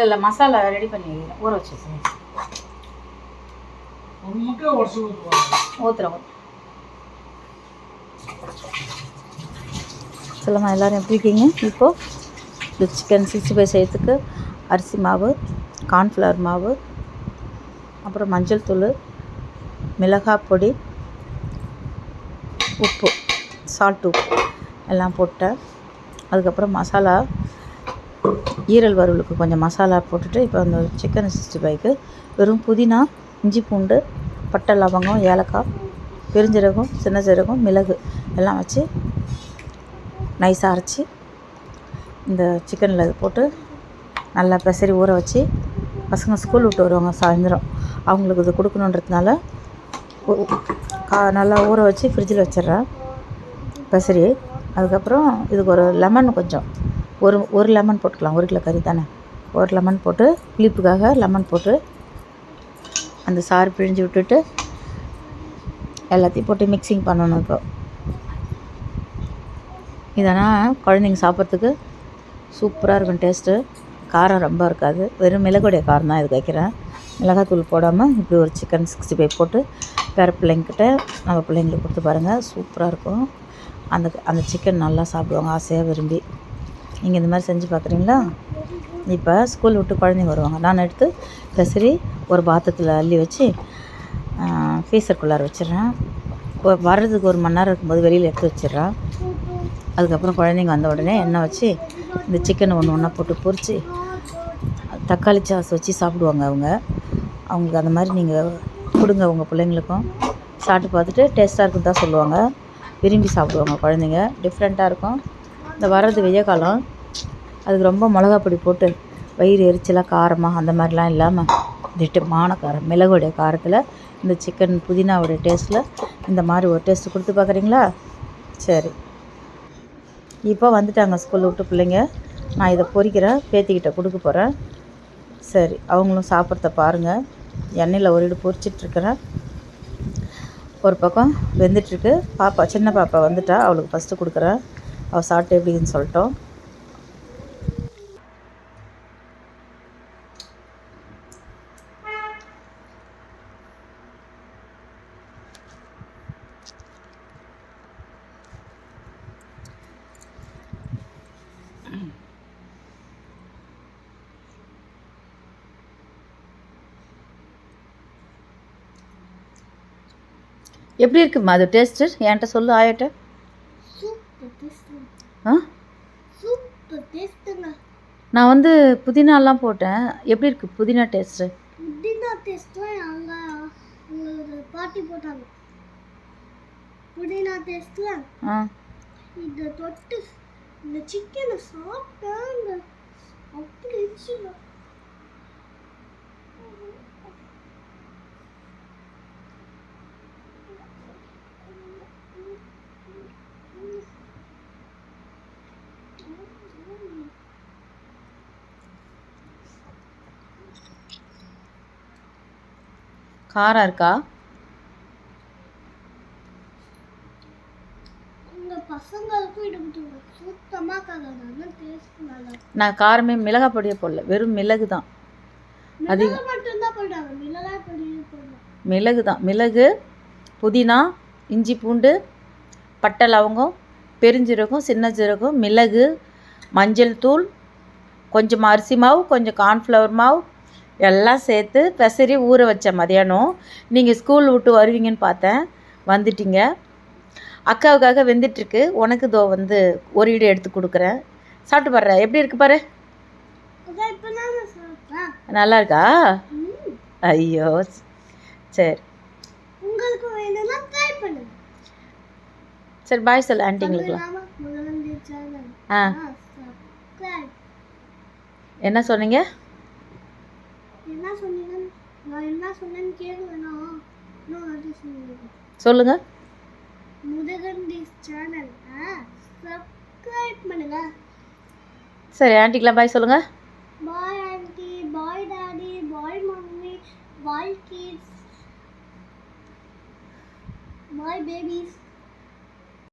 இல்லை மசாலா ரெடி பண்ணி ஊற வச்சு ஊற்றுறோம். சொல்லுங்கள் எல்லோரும் எப்படி இருக்கீங்க? இப்போது இந்த சிக்கன் 65 செய்யறதுக்கு அரிசி மாவு, கார்ன்ஃப்ளவர் மாவு, அப்புறம் மஞ்சள் தூள், மிளகாய் பொடி, உப்பு, சால்ட் உப்பு எல்லாம் போட்டேன். அதுக்கப்புறம் மசாலா ஈரல் வறுவலுக்கு கொஞ்சம் மசாலா போட்டுட்டு இப்போ அந்த சிக்கன் 65க்கு வெறும் புதினா, இஞ்சி பூண்டு, பட்டை லவங்கம், ஏலக்காய், பெருஞ்சீரகம், சின்ன சீரகம், மிளகு எல்லாம் வச்சு நைஸாக அரைச்சி இந்த சிக்கனில் போட்டு நல்லா பெசரி ஊற வச்சு பசங்க ஸ்கூல் விட்டு வருவாங்க சாயந்தரம், அவங்களுக்கு இது கொடுக்கணுன்றதுனால நல்லா ஊற வச்சு ஃப்ரிட்ஜில் வச்சிட்றேன் பெசரி. அதுக்கப்புறம் இதுக்கு ஒரு லெமன் கொஞ்சம் ஒரு லெமன் போட்டுக்கலாம், 1 கிலோ கறி தானே, ஒரு லெமன் போட்டு புளிப்புக்காக லெமன் போட்டு அந்த சாறு பிழிஞ்சு விட்டுட்டு எல்லாத்தையும் போட்டு மிக்சிங் பண்ணணும். இப்போ இதனால் குழந்தைங்க சாப்பிட்றதுக்கு சூப்பராக இருக்கும் டேஸ்ட்டு. காரம் ரொம்ப இருக்காது, வெறும் மிளகுடைய காரம் தான் இதுக்கு வைக்கிறேன். மிளகாத்தூள் போடாமல் இப்படி ஒரு சிக்கன் 65 போட்டு வேறு பிள்ளைங்கிட்ட நம்ம பிள்ளைங்களுக்கு கொடுத்து பாருங்கள், சூப்பராக இருக்கும். அந்த சிக்கன் நல்லா சாப்பிடுவாங்க ஆசையாக விரும்பி. நீங்கள் இந்த மாதிரி செஞ்சு பார்க்குறீங்களா? இப்போ ஸ்கூல் விட்டு குழந்தைங்க வருவாங்க, நான் எடுத்து பெசரி ஒரு பாத்திரத்தில் அள்ளி வச்சு ஃப்ரீசருக்குள்ளார வச்சிடுறேன். வர்றதுக்கு 1 மணி நேரம் இருக்கும்போது வெளியில் எடுத்து வச்சிடுறேன். அதுக்கப்புறம் குழந்தைங்க வந்த உடனே எண்ணெய் வச்சு இந்த சிக்கனை ஒன்றா போட்டு பொரித்து தக்காளி சாஸ் வச்சு சாப்பிடுவாங்க. அவங்களுக்கு அந்த மாதிரி நீங்கள் கொடுங்க உங்கள் பிள்ளைங்களுக்கும். சாப்பிட்டு பார்த்துட்டு டேஸ்ட்டாக இருக்குன்னு தான் சொல்லுவாங்க, விரும்பி சாப்பிடுவாங்க குழந்தைங்க. டிஃப்ரெண்ட்டாக இருக்கும். இந்த வர்றது வெய்ய காலம், அதுக்கு ரொம்ப மிளகா பொடி போட்டு வயிறு எரிச்சலாக காரமாக அந்த மாதிரிலாம் இல்லாமல் திட்டமான காரம், மிளகுடைய காரத்தில் இந்த சிக்கன் புதினாவுடைய டேஸ்ட்டில் இந்த மாதிரி ஒரு டேஸ்ட்டு கொடுத்து பார்க்குறீங்களா? சரி, இப்போ வந்துட்டாங்க ஸ்கூல் விட்டு பிள்ளைங்க. நான் இதை பொரிக்கிறேன், பேத்திக்கிட்ட கொடுக்க போகிறேன். சரி, அவங்களும் சாப்பிட்றத பாருங்கள். எண்ணெயில் ஒரு இடு பொரிச்சிட்ருக்கிறேன். ஒரு பக்கம் வெந்துட்டுருக்கு. பாப்பா, சின்ன பாப்பா வந்துட்டா, அவளுக்கு ஃபஸ்ட்டு கொடுக்குறேன். அவள் சாப்பிட்டு எப்படின்னு சொல்லிட்டோம். எப்படி இருக்குமா அது டேஸ்ட்டு? என்கிட்ட சொல்லு ஆயாட்ட. நான் வந்து புதினாலாம் போட்டேன். எப்படி இருக்கு புதினா டேஸ்ட்டு? புதினா டேஸ்ட்லாம் அங்கே பாட்டி போட்டாங்க. புதினா டேஸ்ட்ல இதை தொட்டு இந்த சிக்கனை சாப்பிட்டாங்க, அப்படி இருந்துச்சு. காரம் இருக்கா? நான் காரமே மிளகாய் பொடியை போடல, வெறும் மிளகு தான். அது மிளகு தான், மிளகு, புதினா, இஞ்சி பூண்டு, பட்டை லவங்கம், பெருஞ்சீரகம், சின்ன சீரகம், மிளகு, மஞ்சள் தூள், கொஞ்சம் அரிசி மாவு, கொஞ்சம் கார்ன்ஃப்ளவர் மாவு எல்லாம் சேர்த்து பெசரி ஊற வச்சேன் மதியானம். நீங்கள் ஸ்கூல் விட்டு வருவீங்கன்னு பார்த்தேன், வந்துட்டீங்க. அக்காவுக்காக வெந்துட்டுருக்கு, உனக்கு இதோ வந்து ஒரு இடு எடுத்து கொடுக்குறேன். சாப்பிட்டு பாரு, எப்படி இருக்கு பாரு. நல்லா இருக்கா? ஐயோ சரி, உங்களுக்கு வேணும்னா ட்ரை பண்ணுங்க. சரி, பாய் சொல்லு ஆண்டிங்களுக்குலாம். என்ன சொன்னீங்க? சொல்லுங்க. சரி, ஆண்டிக்குலாம் பாய் சொல்லுங்க. Bye aunty, bye daddy, bye mummy, பாய் கிட்ஸ், பாய் பேபிஸ்.